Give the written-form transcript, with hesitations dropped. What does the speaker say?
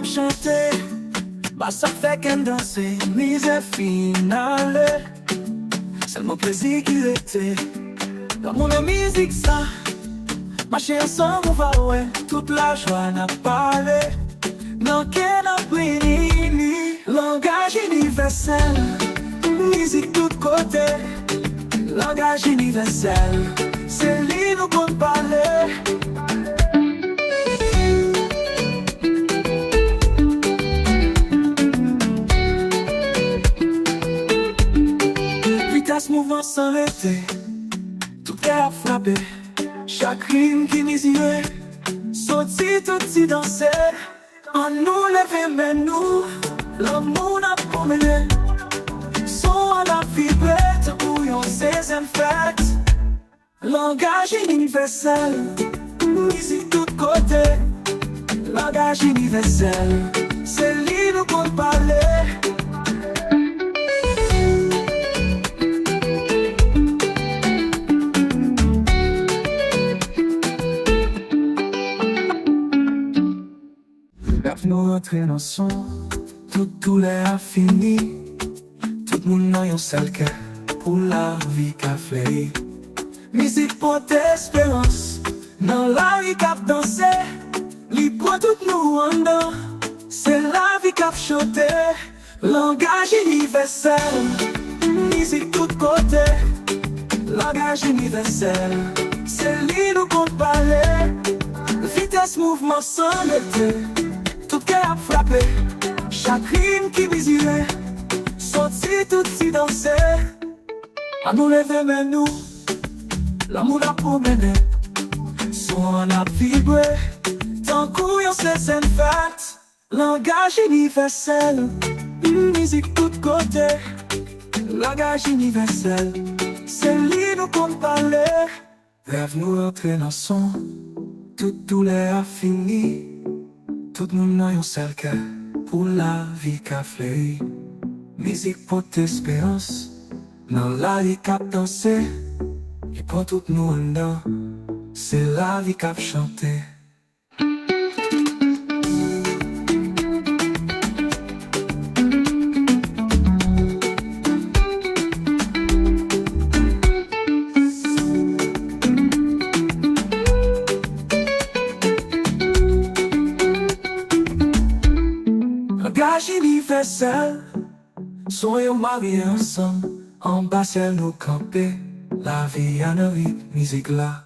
ap chante, ba sa fe ken danse, mize finale. Selman plezi ki rete, dans mon musique sa, marcher ensemble on va ouais, toute la joie n'a parlé. Non ken ap ni, langage universel, musique tout côté, langage universel, c'est lui nous qu'on parler. Vitesse mouvement sans arrêter, tout cœur frappé, chaque rime qui mesuré, sorti tout y danser. En nous lever mais nous, l'amour n'a pas mêlé. Son à la vibré, te bouillon ses fêtes. Langage universel, musique tout côté. Langage universel, c'est lui nous qu'on parler. Nous entrer dans son, tout l'air fini. Tout le monde a un seul cœur pour la vie qu'a fleuri. Musique porte espérance, dans la vie qu'a dansé. Li prend tout nous en dedans, c'est la vie qu'a chanté. Langage universel, musique tout côté. Langage universel, c'est lui nous qu'on parler. Vitesse mouvement sans arrêter, tout cœur a frappé, chaque rime qui mesurait, sorti tout y danser. À nous lever mais nous, l'amour a promené, son a vibré, tant couillon c'est une fête. Langage universel, musique tout côté. Langage universel, c'est lui nous qu'on parler. Rêve nous entrer dans son, tout l'air fini. Tout le monde a un seul cœur pour la vie qu'a fleuri. Musique porte espérance, dans la vie qu'a dansé. Et pour tout nous en dedans, c'est la vie qu'a chanté. Langage universel, soyons mariés ensemble, en bas ciel nous camper, la vie a nos rythmes, musique là.